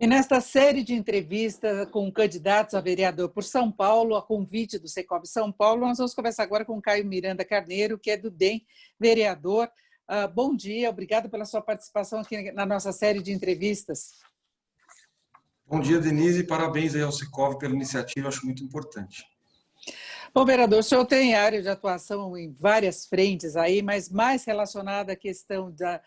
E nesta série de entrevistas com candidatos a vereador por São Paulo, a convite do Secov São Paulo, nós vamos conversar agora com o Caio Miranda Carneiro, que é do DEM, vereador. Bom dia, obrigado pela sua participação aqui na nossa série de entrevistas. Bom dia, Denise, e parabéns aí ao Secov pela iniciativa, acho muito importante. Bom, vereador, o senhor tem área de atuação em várias frentes aí, mas mais relacionada à questão da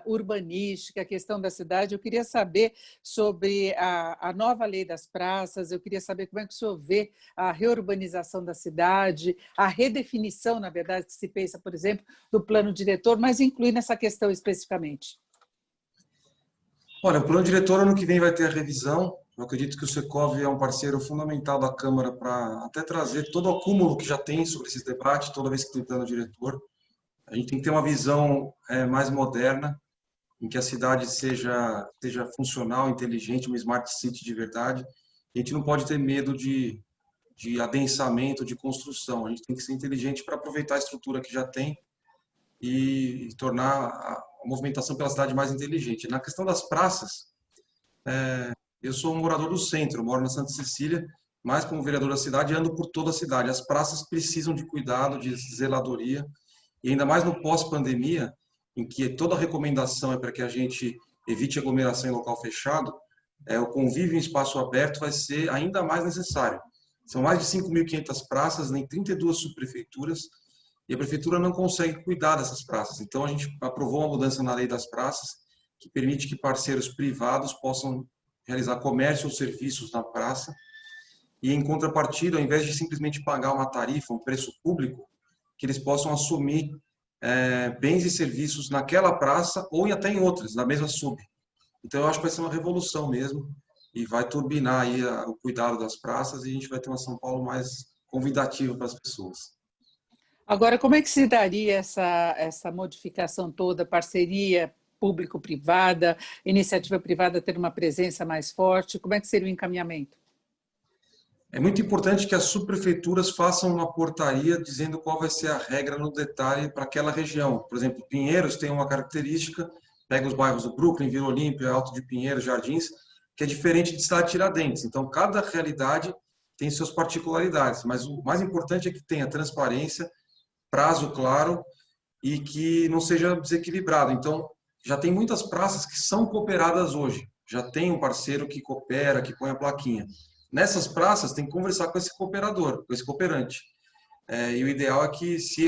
urbanística, a questão da cidade. Eu queria saber sobre a nova lei das praças, eu queria saber como é que o senhor vê a reurbanização da cidade, a redefinição, na verdade, que se pensa, por exemplo, do plano diretor, mas incluindo essa questão especificamente. Olha, o plano diretor ano que vem vai ter a revisão. Eu acredito que o Secov é um parceiro fundamental da Câmara para até trazer todo o acúmulo que já tem sobre esses debates, toda vez que tem plano diretor. A gente tem que ter uma visão mais moderna, em que a cidade seja funcional, inteligente, uma smart city de verdade. A gente não pode ter medo de adensamento, de construção. A gente tem que ser inteligente para aproveitar a estrutura que já tem e tornar a movimentação pela cidade mais inteligente. Na questão das praças, eu sou um morador do centro, moro na Santa Cecília, mas como vereador da cidade ando por toda a cidade. As praças precisam de cuidado, de zeladoria, e ainda mais no pós-pandemia, em que toda a recomendação é para que a gente evite aglomeração em local fechado, o convívio em espaço aberto vai ser ainda mais necessário. São mais de 5.500 praças em 32 subprefeituras, e a prefeitura não consegue cuidar dessas praças. Então, a gente aprovou uma mudança na lei das praças, que permite que parceiros privados possam realizar comércio ou serviços na praça, e em contrapartida, ao invés de simplesmente pagar uma tarifa, um preço público, que eles possam assumir bens e serviços naquela praça ou até em outras, na mesma sub. Então, eu acho que vai ser uma revolução mesmo, e vai turbinar aí o cuidado das praças, e a gente vai ter uma São Paulo mais convidativa para as pessoas. Agora, como é que se daria essa modificação toda, parceria público-privada, iniciativa privada ter uma presença mais forte? Como é que seria o encaminhamento? É muito importante que as subprefeituras façam uma portaria dizendo qual vai ser a regra no detalhe para aquela região. Por exemplo, Pinheiros tem uma característica, pega os bairros do Brooklyn, Vila Olímpia, Alto de Pinheiros, Jardins, que é diferente de Cidade Tiradentes. Então, cada realidade tem suas particularidades, mas o mais importante é que tenha transparência, prazo claro e que não seja desequilibrado. Então, já tem muitas praças que são cooperadas hoje. Já tem um parceiro que coopera, que põe a plaquinha. Nessas praças, tem que conversar com esse cooperador, com esse cooperante. E o ideal é que, se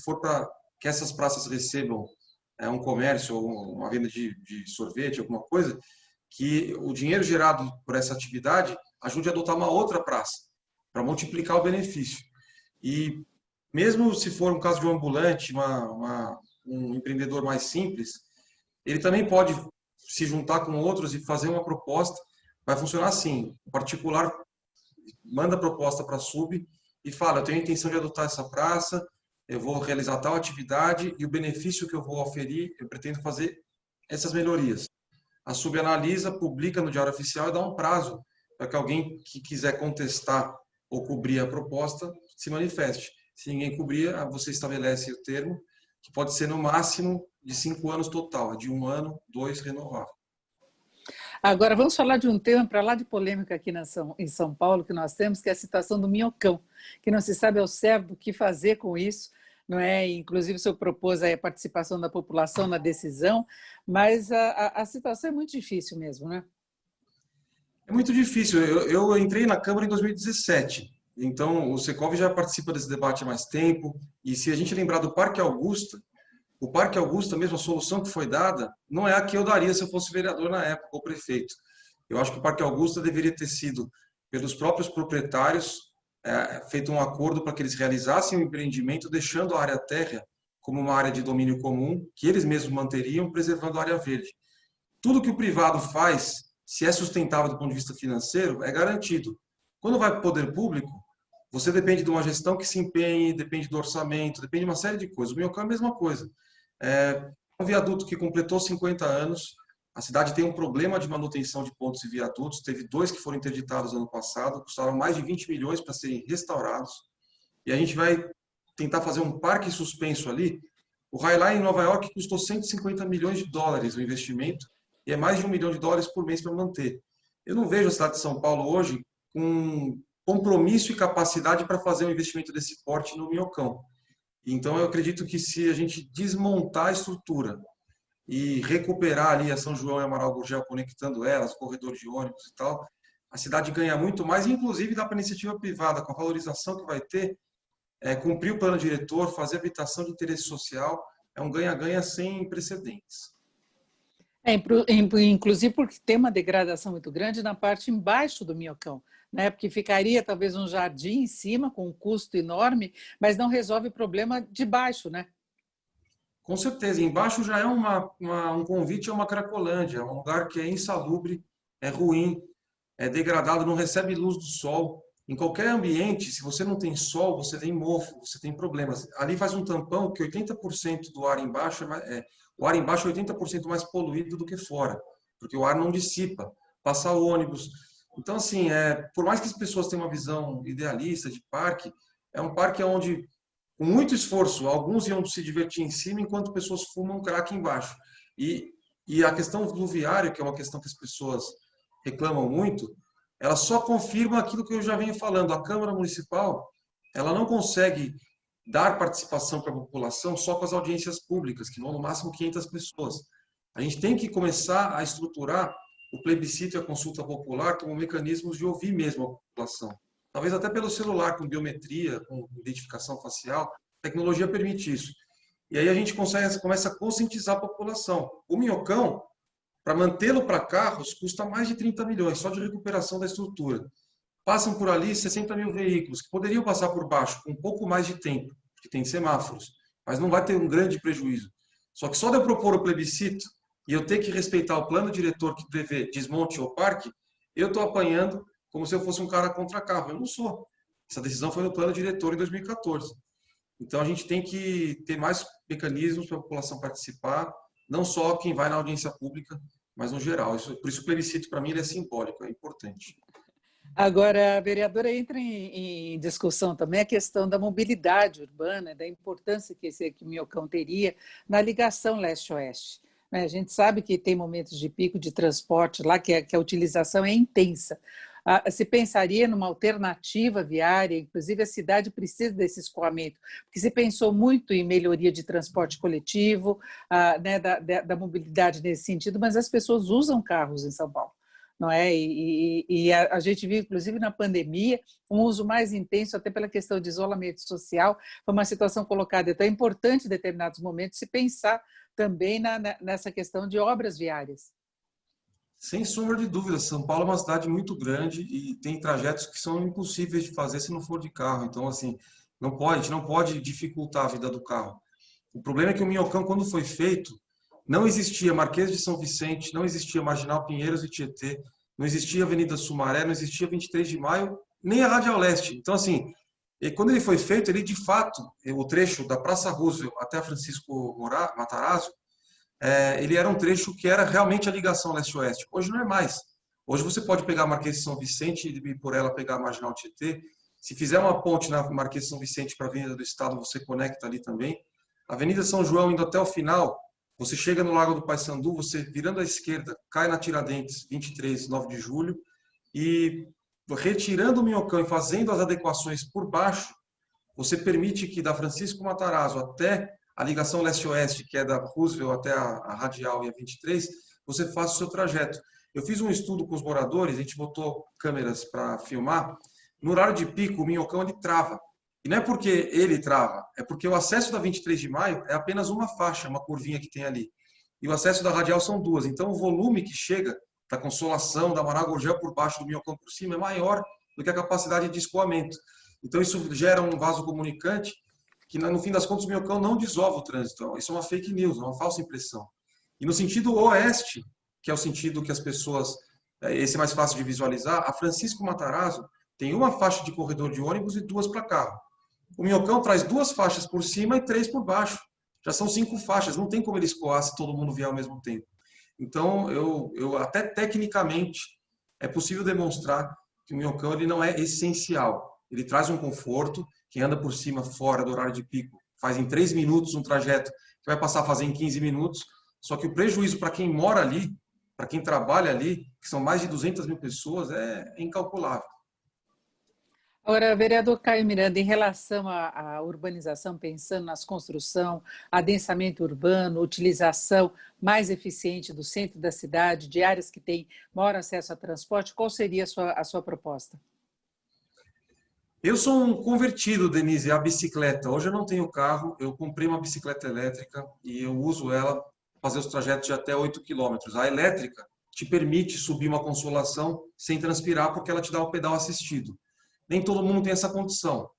for para que essas praças recebam um comércio ou uma venda de sorvete, alguma coisa, que o dinheiro gerado por essa atividade ajude a adotar uma outra praça, para multiplicar o benefício. E mesmo se for um caso de um ambulante, um empreendedor mais simples, ele também pode se juntar com outros e fazer uma proposta. Vai funcionar assim: o particular manda a proposta para a sub e fala: eu tenho a intenção de adotar essa praça, eu vou realizar tal atividade e o benefício que eu vou oferir, eu pretendo fazer essas melhorias. A sub analisa, publica no Diário Oficial e dá um prazo para que alguém que quiser contestar ou cobrir a proposta se manifeste. Se ninguém cobrir, você estabelece o termo, que pode ser no máximo de 5 anos total, de 1 ano, 2 renovável. Agora, vamos falar de um tema para lá de polêmica aqui em São Paulo, que nós temos, que é a situação do minhocão, que não se sabe ao certo o que fazer com isso, não é? Inclusive, o senhor propôs aí a participação da população na decisão, mas a situação é muito difícil mesmo, né? É muito difícil. Eu entrei na Câmara em 2017, então o Secov já participa desse debate há mais tempo, e se a gente lembrar do Parque Augusta, o Parque Augusta, mesmo a solução que foi dada, não é a que eu daria se eu fosse vereador na época, ou prefeito. Eu acho que o Parque Augusta deveria ter sido, pelos próprios proprietários, feito um acordo para que eles realizassem o empreendimento, deixando a área térrea como uma área de domínio comum, que eles mesmos manteriam, preservando a área verde. Tudo que o privado faz, se é sustentável do ponto de vista financeiro, é garantido. Quando vai para o poder público, você depende de uma gestão que se empenhe, depende do orçamento, depende de uma série de coisas. O minhocão é a mesma coisa. Um viaduto que completou 50 anos, a cidade tem um problema de manutenção de pontos e viadutos, teve 2 que foram interditados ano passado, custaram mais de 20 milhões para serem restaurados, e a gente vai tentar fazer um parque suspenso ali. O High Line em Nova York custou 150 milhões de dólares o investimento, e é mais de $1 milhão por mês para manter. eu não vejo a cidade de São Paulo hoje com compromisso e capacidade para fazer um investimento desse porte no Minhocão. Então, eu acredito que se a gente desmontar a estrutura e recuperar ali a São João e Amaral Gurgel, conectando elas, corredor de ônibus e tal, a cidade ganha muito mais, inclusive dá para a iniciativa privada, com a valorização que vai ter, cumprir o plano diretor, fazer habitação de interesse social, é um ganha-ganha sem precedentes. Inclusive porque tem uma degradação muito grande na parte embaixo do Minhocão, né? Porque ficaria talvez um jardim em cima com um custo enorme, mas não resolve o problema de baixo, né? Com certeza, embaixo já é um convite a uma Cracolândia, um lugar que é insalubre, é ruim, é degradado, não recebe luz do sol. Em qualquer ambiente, se você não tem sol, você tem mofo, você tem problemas. Ali faz um tampão que 80% do ar embaixo o ar embaixo é 80% mais poluído do que fora, porque o ar não dissipa, passa ônibus. Então, assim, por mais que as pessoas tenham uma visão idealista de parque, é um parque onde, com muito esforço, alguns iam se divertir em cima, enquanto pessoas fumam crack embaixo. E a questão fluviária, que é uma questão que as pessoas reclamam muito, ela só confirma aquilo que eu já venho falando. A Câmara Municipal, ela não consegue dar participação para a população só com as audiências públicas, que vão no máximo 500 pessoas. A gente tem que começar a estruturar o plebiscito e a consulta popular como mecanismos de ouvir mesmo a população. Talvez até pelo celular, com biometria, com identificação facial, a tecnologia permite isso. E aí a gente começa a conscientizar a população. O Minhocão, para mantê-lo para carros, custa mais de 30 milhões, só de recuperação da estrutura. Passam por ali 60 mil veículos, que poderiam passar por baixo com um pouco mais de tempo, porque tem semáforos, mas não vai ter um grande prejuízo. Só que só de eu propor o plebiscito e eu ter que respeitar o plano diretor que prevê desmonte o parque, eu estou apanhando como se eu fosse um cara contra carro. Eu não sou. Essa decisão foi no plano diretor em 2014. Então a gente tem que ter mais mecanismos para a população participar, não só quem vai na audiência pública, mas no geral. Por isso o plebiscito, para mim, ele é simbólico, é importante. Agora, a vereadora entra em discussão também a questão da mobilidade urbana, da importância que o Minhocão teria na ligação leste-oeste. A gente sabe que tem momentos de pico de transporte lá, que a utilização é intensa. Se pensaria numa alternativa viária, inclusive a cidade precisa desse escoamento, porque se pensou muito em melhoria de transporte coletivo, né, da mobilidade nesse sentido, mas as pessoas usam carros em São Paulo. Não é? E a gente viu, inclusive na pandemia, um uso mais intenso, até pela questão de isolamento social, foi uma situação colocada. Então, é importante, em determinados momentos, se pensar também nessa questão de obras viárias. Sem sombra de dúvida, São Paulo é uma cidade muito grande e tem trajetos que são impossíveis de fazer se não for de carro. Então, assim, a gente não pode dificultar a vida do carro. O problema é que o Minhocão, quando foi feito, não existia Marquês de São Vicente, não existia Marginal Pinheiros e Tietê, não existia Avenida Sumaré, não existia 23 de Maio, nem a Radial Leste. Então, assim, quando ele foi feito, ele de fato, o trecho da Praça Roosevelt até a Francisco Matarazzo, ele era um trecho que era realmente a ligação leste-oeste. Hoje não é mais. Hoje você pode pegar a Marquês de São Vicente e por ela pegar a Marginal Tietê. Se fizer uma ponte na Marquês de São Vicente para a Avenida do Estado, você conecta ali também. A Avenida São João indo até o final, você chega no Lago do Paissandu, você virando à esquerda, cai na Tiradentes, 23, 9 de julho, e retirando o Minhocão e fazendo as adequações por baixo, você permite que da Francisco Matarazzo até a ligação leste-oeste, que é da Roosevelt até a Radial e a 23, você faça o seu trajeto. Eu fiz um estudo com os moradores, a gente botou câmeras para filmar. No horário de pico, o Minhocão ele trava. E não é porque ele trava, é porque o acesso da 23 de Maio é apenas uma faixa, uma curvinha que tem ali. E o acesso da Radial são duas. Então, o volume que chega da Consolação, da Amaral Gurgel por baixo, do Minhocão por cima, é maior do que a capacidade de escoamento. Então, isso gera um vaso comunicante que, no fim das contas, o Minhocão não desova o trânsito. Isso é uma fake news, é uma falsa impressão. E no sentido oeste, que é o sentido que as pessoas... Esse é mais fácil de visualizar, a Francisco Matarazzo tem uma faixa de corredor de ônibus e duas para carro. O Minhocão traz duas faixas por cima e três por baixo. Já são 5 faixas, não tem como ele escoar se todo mundo vier ao mesmo tempo. Então, eu até tecnicamente, é possível demonstrar que o Minhocão ele não é essencial. Ele traz um conforto, quem anda por cima fora do horário de pico faz em 3 minutos um trajeto que vai passar a fazer em 15 minutos, só que o prejuízo para quem mora ali, para quem trabalha ali, que são mais de 200 mil pessoas, é incalculável. Agora, vereador Caio Miranda, em relação à urbanização, pensando nas construção, adensamento urbano, utilização mais eficiente do centro da cidade, de áreas que têm maior acesso a transporte, qual seria a sua proposta? Eu sou um convertido, Denise, à bicicleta. Hoje eu não tenho carro, eu comprei uma bicicleta elétrica e eu uso ela para fazer os trajetos de até 8 quilômetros. A elétrica te permite subir uma consolação sem transpirar, porque ela te dá o pedal assistido. Nem todo mundo tem essa condição.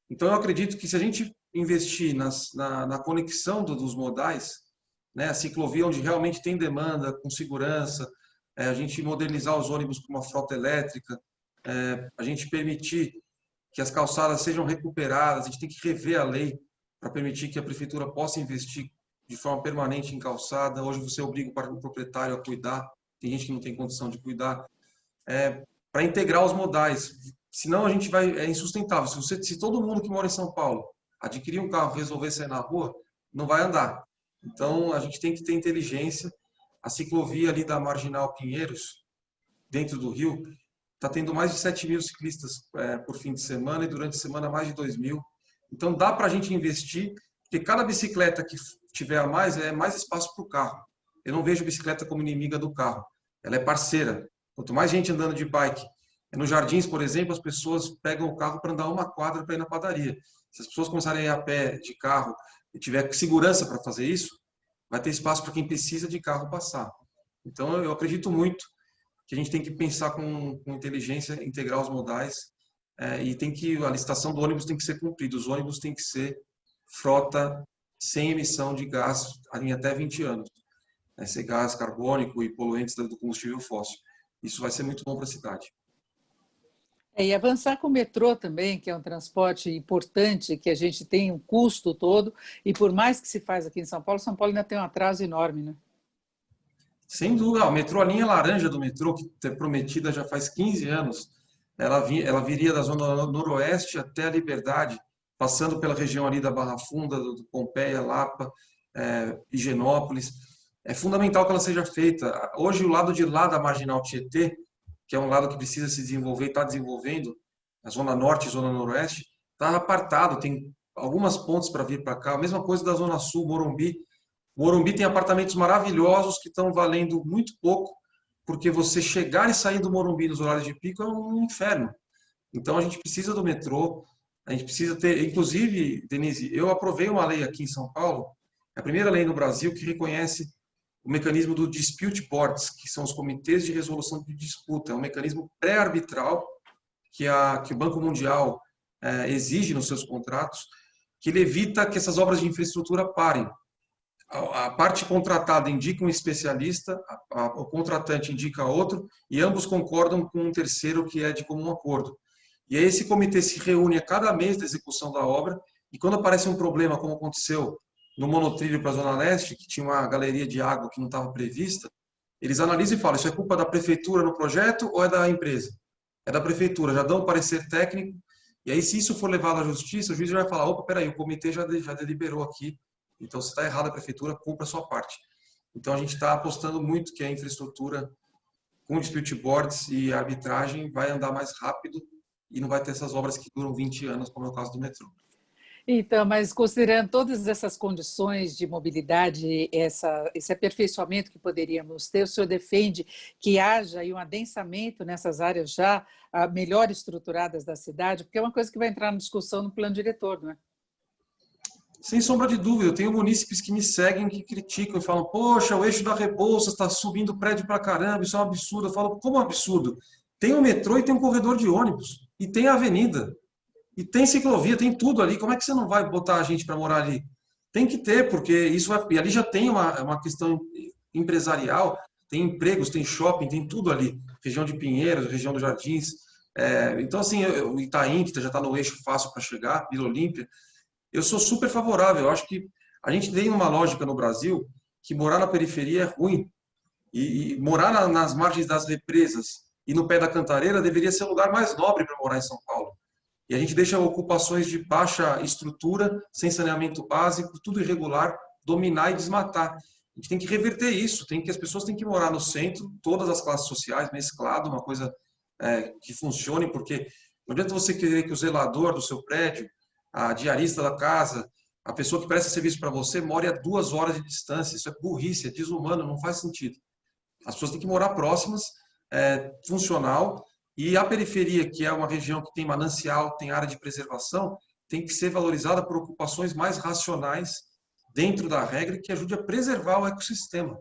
Então, eu acredito que se a gente investir na conexão dos modais, né, a ciclovia onde realmente tem demanda, com segurança, a gente modernizar os ônibus com uma frota elétrica, a gente permitir que as calçadas sejam recuperadas, a gente tem que rever a lei para permitir que a prefeitura possa investir de forma permanente em calçada. Hoje você obriga o proprietário a cuidar, tem gente que não tem condição de cuidar, para integrar os modais. Senão a gente vai, é insustentável. Se todo mundo que mora em São Paulo adquirir um carro, resolver sair na rua, não vai andar. Então a gente tem que ter inteligência. A ciclovia ali da Marginal Pinheiros, dentro do Rio, está tendo mais de 7 mil ciclistas por fim de semana e durante a semana mais de 2 mil. Então dá para a gente investir, porque cada bicicleta que tiver a mais é mais espaço para o carro. Eu não vejo bicicleta como inimiga do carro. Ela é parceira. Quanto mais gente andando de bike, nos jardins, por exemplo, as pessoas pegam o carro para andar uma quadra para ir na padaria. Se as pessoas começarem a ir a pé de carro e tiver segurança para fazer isso, vai ter espaço para quem precisa de carro passar. Então, eu acredito muito que a gente tem que pensar com inteligência, integrar os modais, e a licitação do ônibus tem que ser cumprida. Os ônibus têm que ser frota sem emissão de gás em até 20 anos. Ser gás carbônico e poluentes do combustível fóssil. Isso vai ser muito bom para a cidade. E avançar com o metrô também, que é um transporte importante, que a gente tem um custo todo, e por mais que se faz aqui em São Paulo ainda tem um atraso enorme, né? Sem dúvida, o metrô, a linha laranja do metrô, que é prometida já faz 15 anos, ela viria da zona noroeste até a Liberdade, passando pela região ali da Barra Funda, do Pompeia, Lapa, Higienópolis. É fundamental que ela seja feita. Hoje, o lado de lá da Marginal Tietê, que é um lado que precisa se desenvolver, está desenvolvendo, a Zona Norte e Zona Noroeste, está apartado, tem algumas pontes para vir para cá. A mesma coisa da Zona Sul, Morumbi. Morumbi tem apartamentos maravilhosos que estão valendo muito pouco, porque você chegar e sair do Morumbi nos horários de pico é um inferno. Então a gente precisa do metrô, a gente precisa ter, inclusive, Denise, eu aprovei uma lei aqui em São Paulo, é a primeira lei no Brasil que reconhece o mecanismo do dispute boards, que são os comitês de resolução de disputa. É um mecanismo pré-arbitral que o Banco Mundial exige nos seus contratos, que ele evita que essas obras de infraestrutura parem. A parte contratada indica um especialista, o contratante indica outro, e ambos concordam com um terceiro que é de comum acordo. E aí esse comitê se reúne a cada mês da execução da obra, e quando aparece um problema, como aconteceu no monotrilho para a Zona Leste, que tinha uma galeria de água que não estava prevista, eles analisam e falam, isso é culpa da prefeitura no projeto ou é da empresa? É da prefeitura, já dão um parecer técnico, e aí se isso for levado à justiça, o juiz já vai falar, opa, peraí, o comitê já deliberou aqui, então se está errado a prefeitura, cumpra a sua parte. Então a gente está apostando muito que a infraestrutura com dispute boards e arbitragem vai andar mais rápido e não vai ter essas obras que duram 20 anos, como é o caso do metrô. Então, mas considerando todas essas condições de mobilidade, esse aperfeiçoamento que poderíamos ter, o senhor defende que haja aí um adensamento nessas áreas já melhor estruturadas da cidade, porque é uma coisa que vai entrar na discussão no plano diretor, não é? Sem sombra de dúvida, eu tenho munícipes que me seguem, que criticam e falam, poxa, o eixo da Rebouças está subindo prédio pra caramba, isso é um absurdo. Eu falo, como absurdo? Tem o metrô e tem um corredor de ônibus, e tem a avenida. E tem ciclovia, tem tudo ali. Como é que você não vai botar a gente para morar ali? Tem que ter, porque isso vai. E ali já tem uma questão empresarial, tem empregos, tem shopping, tem tudo ali. Região de Pinheiros, região dos Jardins. Então, assim, o Itaim, que já está no eixo fácil para chegar, Vila Olímpia, eu sou super favorável. Eu acho que a gente tem uma lógica no Brasil que morar na periferia é ruim. E morar nas margens das represas e no pé da Cantareira deveria ser o lugar mais nobre para morar em São Paulo. E a gente deixa ocupações de baixa estrutura, sem saneamento básico, tudo irregular, dominar e desmatar. A gente tem que reverter isso, as pessoas têm que morar no centro, todas as classes sociais, mesclado, uma coisa que funcione, porque não adianta você querer que o zelador do seu prédio, a diarista da casa, a pessoa que presta serviço para você, more a 2 horas de distância. Isso é burrice, é desumano, não faz sentido. As pessoas têm que morar próximas, funcional, e a periferia, que é uma região que tem manancial, tem área de preservação, tem que ser valorizada por ocupações mais racionais dentro da regra que ajude a preservar o ecossistema.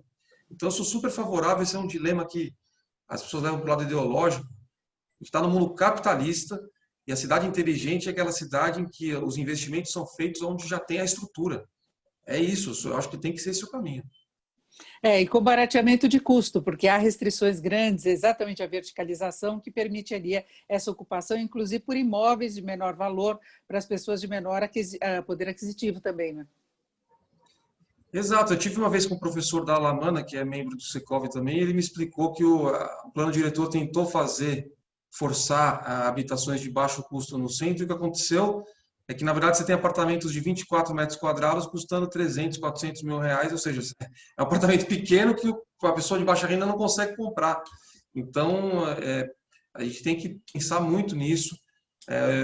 Então, eu sou super favorável, esse é um dilema que as pessoas levam para o lado ideológico. A gente está no mundo capitalista e a cidade inteligente é aquela cidade em que os investimentos são feitos onde já tem a estrutura. É isso, eu acho que tem que ser esse o caminho. E com barateamento de custo, porque há restrições grandes, exatamente a verticalização, que permitiria essa ocupação, inclusive por imóveis de menor valor, para as pessoas de menor poder aquisitivo também, né? Exato, eu tive uma vez com o professor da Alamana, que é membro do Secov também, e ele me explicou que o plano diretor tentou forçar habitações de baixo custo no centro, e o que aconteceu é que, na verdade, você tem apartamentos de 24 metros quadrados custando 300, 400 mil reais, ou seja, é um apartamento pequeno que a pessoa de baixa renda não consegue comprar. Então, a gente tem que pensar muito nisso.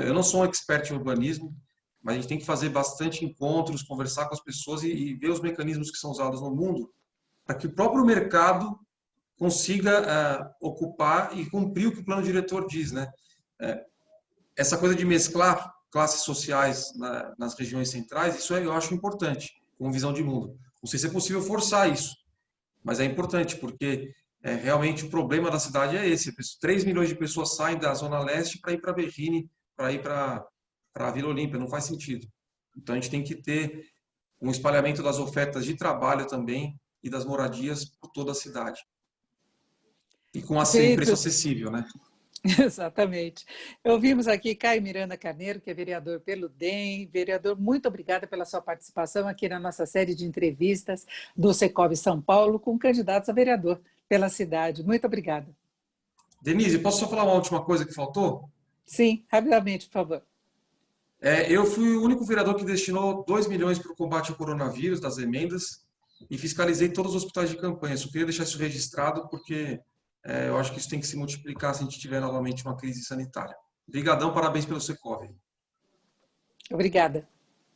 Eu não sou um expert em urbanismo, mas a gente tem que fazer bastante encontros, conversar com as pessoas e ver os mecanismos que são usados no mundo para que o próprio mercado consiga ocupar e cumprir o que o plano diretor diz, né? Essa coisa de mesclar classes sociais nas regiões centrais, isso eu acho importante, com visão de mundo. Não sei se é possível forçar isso, mas é importante, porque realmente o problema da cidade é esse. 3 milhões de pessoas saem da Zona Leste para ir para Berrini, para ir para a Vila Olímpia, não faz sentido. Então a gente tem que ter um espalhamento das ofertas de trabalho também e das moradias por toda a cidade. E com preço acessível, né? Exatamente. Ouvimos aqui Caio Miranda Carneiro, que é vereador pelo DEM. Vereador, muito obrigada pela sua participação aqui na nossa série de entrevistas do Secov São Paulo com candidatos a vereador pela cidade. Muito obrigada. Denise, posso só falar uma última coisa que faltou? Sim, rapidamente, por favor. Eu fui o único vereador que destinou 2 milhões para o combate ao coronavírus, das emendas, e fiscalizei todos os hospitais de campanha. Só queria deixar isso registrado, porque eu acho que isso tem que se multiplicar se a gente tiver novamente uma crise sanitária. Obrigadão, parabéns pelo Secov. Obrigada.